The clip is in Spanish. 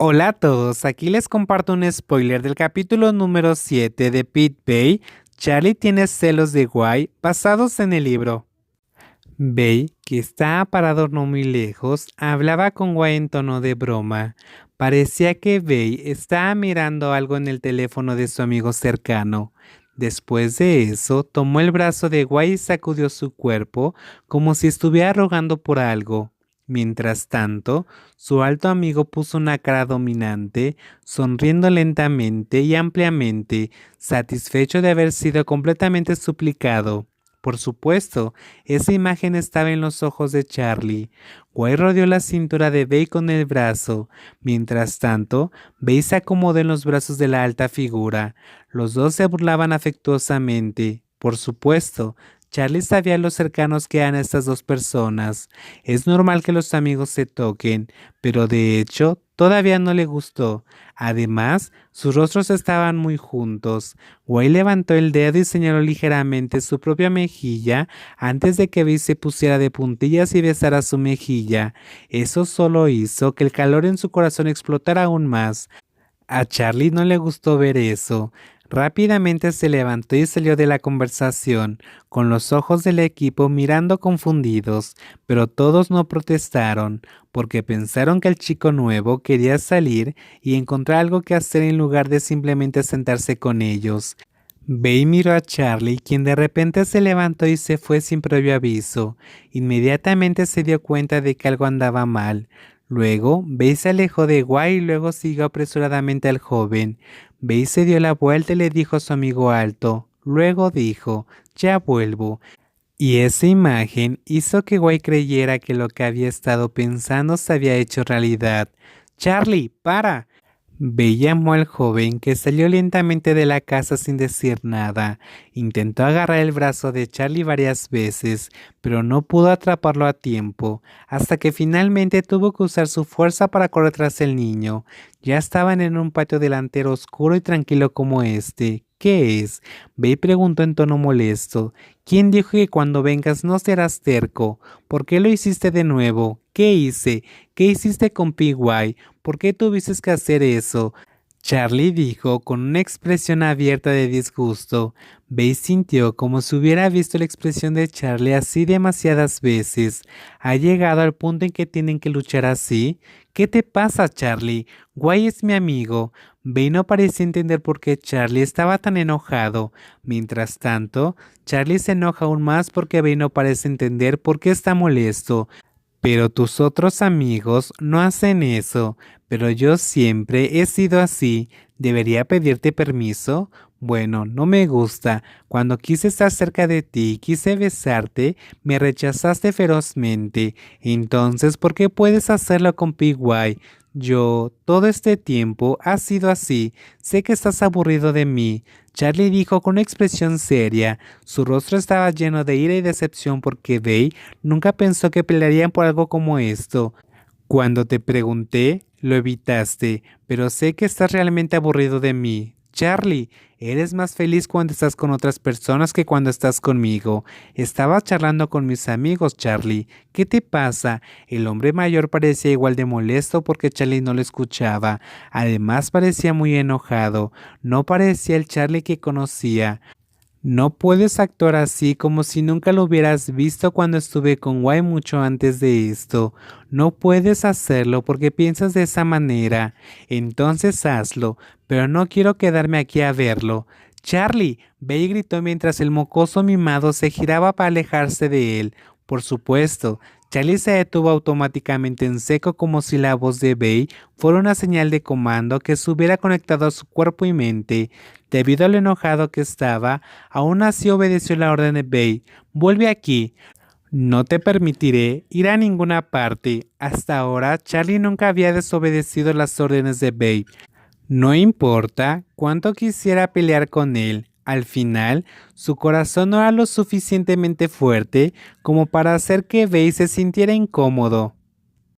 Hola a todos, aquí les comparto un spoiler del capítulo número 7 de Pete Bay. Charlie tiene celos de Guy basados en el libro. Bay, que estaba parado no muy lejos, hablaba con Guy en tono de broma. Parecía que Bay estaba mirando algo en el teléfono de su amigo cercano. Después de eso, tomó el brazo de Guy y sacudió su cuerpo como si estuviera rogando por algo. Mientras tanto, su alto amigo puso una cara dominante, sonriendo lentamente y ampliamente, satisfecho de haber sido completamente suplicado. Por supuesto, esa imagen estaba en los ojos de Charlie. Guy rodeó la cintura de Bay con el brazo. Mientras tanto, Bay se acomodó en los brazos de la alta figura. Los dos se burlaban afectuosamente. Por supuesto, Charlie sabía lo cercanos que eran estas dos personas. Es normal que los amigos se toquen, pero de hecho, todavía no le gustó. Además, sus rostros estaban muy juntos. Guy levantó el dedo y señaló ligeramente su propia mejilla antes de que Bay se pusiera de puntillas y besara su mejilla. Eso solo hizo que el calor en su corazón explotara aún más. A Charlie no le gustó ver eso. Rápidamente se levantó y salió de la conversación, con los ojos del equipo mirando confundidos, pero todos no protestaron, porque pensaron que el chico nuevo quería salir y encontrar algo que hacer en lugar de simplemente sentarse con ellos. Bay miró a Charlie, quien de repente se levantó y se fue sin previo aviso. Inmediatamente se dio cuenta de que algo andaba mal. Luego, Bay se alejó de Guy y luego siguió apresuradamente al joven. Bay se dio la vuelta y le dijo a su amigo alto. Luego dijo, ya vuelvo. Y esa imagen hizo que Guy creyera que lo que había estado pensando se había hecho realidad. Charlie, para. Bey llamó al joven que salió lentamente de la casa sin decir nada. Intentó agarrar el brazo de Charlie varias veces, pero no pudo atraparlo a tiempo, hasta que finalmente tuvo que usar su fuerza para correr tras el niño. Ya estaban en un patio delantero oscuro y tranquilo como este. ¿Qué es? Bey preguntó en tono molesto. ¿Quién dijo que cuando vengas no serás terco? ¿Por qué lo hiciste de nuevo? ¿Qué hice? ¿Qué hiciste con Pigwai? ¿Por qué tuviste que hacer eso? Charlie dijo con una expresión abierta de disgusto. Bay sintió como si hubiera visto la expresión de Charlie así demasiadas veces. ¿Ha llegado al punto en que tienen que luchar así? ¿Qué te pasa, Charlie? Guay es mi amigo. Bay no parecía entender por qué Charlie estaba tan enojado. Mientras tanto, Charlie se enoja aún más porque Bay no parece entender por qué está molesto. Pero tus otros amigos no hacen eso, pero yo siempre he sido así. ¿Debería pedirte permiso? Bueno, no me gusta. Cuando quise estar cerca de ti, quise besarte, me rechazaste ferozmente. Entonces, ¿por qué puedes hacerlo con Pigwai? Yo, todo este tiempo, ha sido así. Sé que estás aburrido de mí. Charlie dijo con una expresión seria. Su rostro estaba lleno de ira y decepción porque Bay nunca pensó que pelearían por algo como esto. Cuando te pregunté, lo evitaste, pero sé que estás realmente aburrido de mí. Charlie, eres más feliz cuando estás con otras personas que cuando estás conmigo. Estaba charlando con mis amigos, Charlie. ¿Qué te pasa? El hombre mayor parecía igual de molesto porque Charlie no lo escuchaba. Además parecía muy enojado. No parecía el Charlie que conocía. No puedes actuar así como si nunca lo hubieras visto cuando estuve con Guy mucho antes de esto. No puedes hacerlo porque piensas de esa manera. Entonces hazlo, pero no quiero quedarme aquí a verlo. Charlie, ve y gritó mientras el mocoso mimado se giraba para alejarse de él. Por supuesto, Charlie se detuvo automáticamente en seco como si la voz de Bay fuera una señal de comando que se hubiera conectado a su cuerpo y mente. Debido a lo enojado que estaba, aún así obedeció la orden de Bay. Vuelve aquí. No te permitiré ir a ninguna parte. Hasta ahora, Charlie nunca había desobedecido las órdenes de Bay. No importa cuánto quisiera pelear con él, al final su corazón no era lo suficientemente fuerte como para hacer que Bay se sintiera incómodo.